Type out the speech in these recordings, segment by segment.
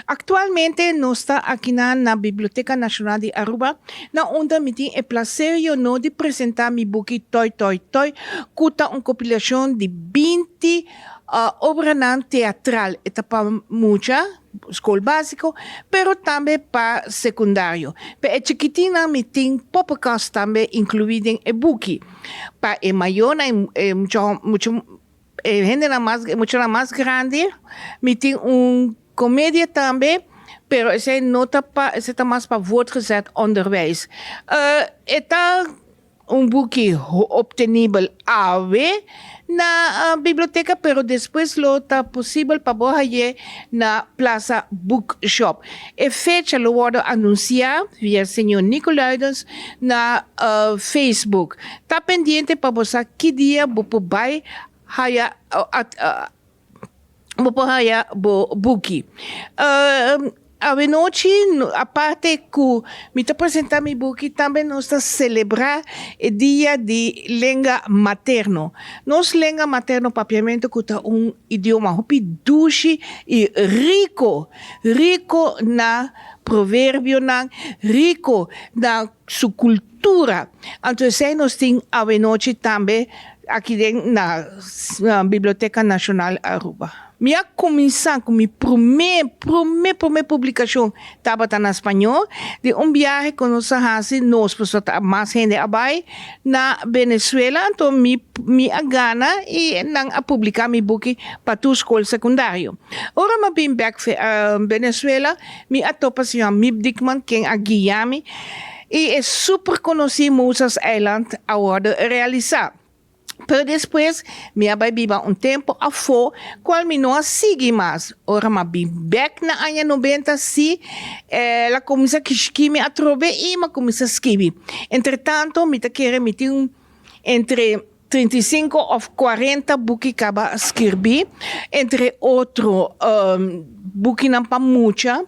Actualmente nós está aqui na Biblioteca Nacional de Aruba, na onde me tem o prazer de apresentar meu book Toi Toi Toi, que é uma compilação de 20 obras teatral. É para muita escola básica, pero também para secundário. Para a chiquitina me tem podcast também incluído em e book. Para a maior, gente mucho mais grande, me tem comédia também, pero esse esse tá mais para voortgezet onderwijs. Está boek obtenível na biblioteca, pero depois lo está possível para borrar na Plaza Bookshop. E fecha lo wordt anunciar via senhor Nicolaidens na Facebook. Está pendiente para você que dia você vai haya buki. A noite, a parte que me está apresentando meu book, também nós está celebrar o dia de língua materno. Nós língua materno, papiamento, que é idioma muito doce e rico na provérbio, rico na sua cultura. Então, nós temos a noite também aqui na Biblioteca Nacional Aruba. Minha começar com minha primeira publicação estava em espanhol, de viagem que nós fazemos, mais gente abai, na Venezuela, então me gana e a publicar meu book para a escola secundária. Agora eu vim back Venezuela, me atopa se chama Mip Dickman, que é a Guiame, e é super conhecido Moses Island agora realizar. Pero depois, me ababiba tempo afo, qual me não sigue mais. Ora, me bem back na ano 90, si, ela começa a escrever a trove e me começa a escrever. Entretanto, me tá querendo meter entre 35 ou 40 buki acaba escrever, entre outro buki não para muita,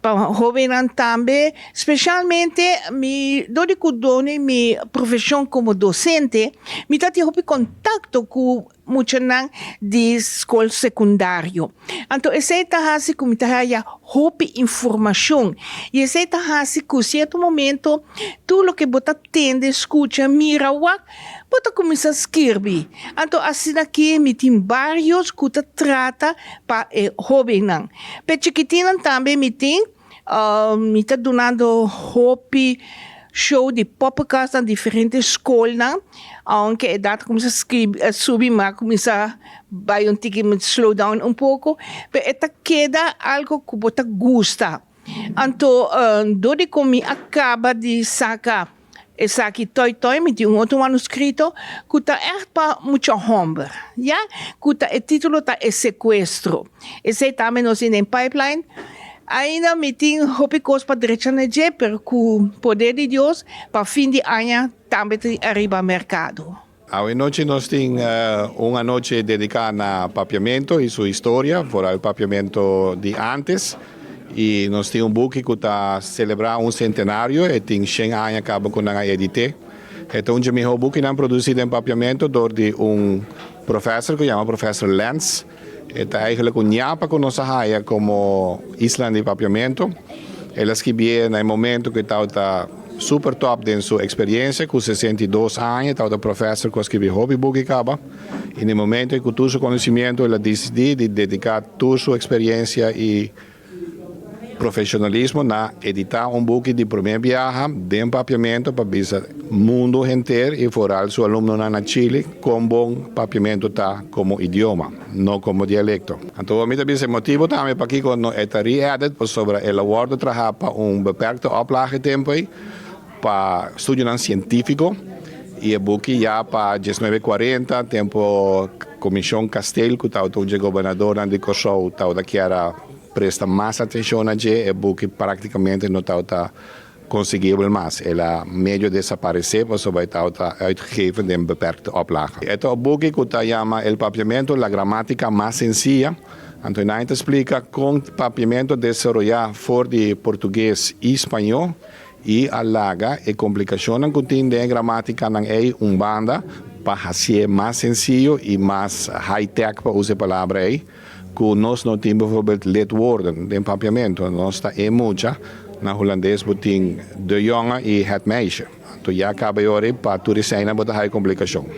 para jovem também, especialmente desde que eu minha profissão como docente, me está tendo contato com muitos de escola secundária. Então, esse está assim que me está informação. E esse está assim que, em certo momento, tudo o que você tende, escuta, mira, você começa a escrever. Então, assim aqui, me tem vários que você trata para jovem. Para chiquitina também me tem, me está dando hobby, show de podcast em diferentes escolas, aunque a idade começa a subir, mas começa a slow down pouco, mas queda algo que você gosta. Então, desde que me acaba de sacar esse aqui, Toi Toi, me tem outro manuscrito que está para muito homem, ja? Que o título está é Sequestro. Esse também nós em pipeline. Ainda me tem coisas para direita na G, pero com o poder de Deus, para fim de ano, também arriba ao mercado. Hoje nós temos uma noite dedicada a papiamento e sua história, fora o papiamento de antes. E nós temos book que está celebrando centenário e tem 100 anos acaba com a edite. Então, o meu book é produzido em papiamento por professor que se chama Professor Lenz. Está eigenlijk een japa com nossa raia como isla de papiamento. Ela escreveu no momento que estava super top de sua experiência, com 62 anos, estava professor que escreveu hobby book acaba. E no momento que todo seu conhecimento, ela decidiu de dedicar toda sua experiência e profissionalismo na editar book de primeira viagem de papiamento para o mundo inteiro e fora seu aluno na Chile com bom papiamento tá como idioma, não como dialecto. Então, a mim também esse motivo também para que quando é re-added sobre o awardo trabalhar para beperkte oplage tempo para estudo científico e o book já para 1940 tempo Comissão Castelo que estava o governador de Kosovo estava que era presta mais atenção a e book praticamente não está conseguível mais. Ela meio desaparecer, porque vai estar uitgegeven em beperkte oplage. Este boek que se chama El Papiamento, la gramática más sencilla. Então, a gente explica com papiamento desarrollar for de português e espanhol e alaga e complicação que tem de gramática na banda para ser mais sencillo e mais high-tech para usar a palavra aí. kung nos no team bijvoorbeeld lid worden, de papiamento, nos sta e mucha, na Hollandees beting de jongen en het meisje. Toen ja kabajori, pa toerisena, maar hij complicatie.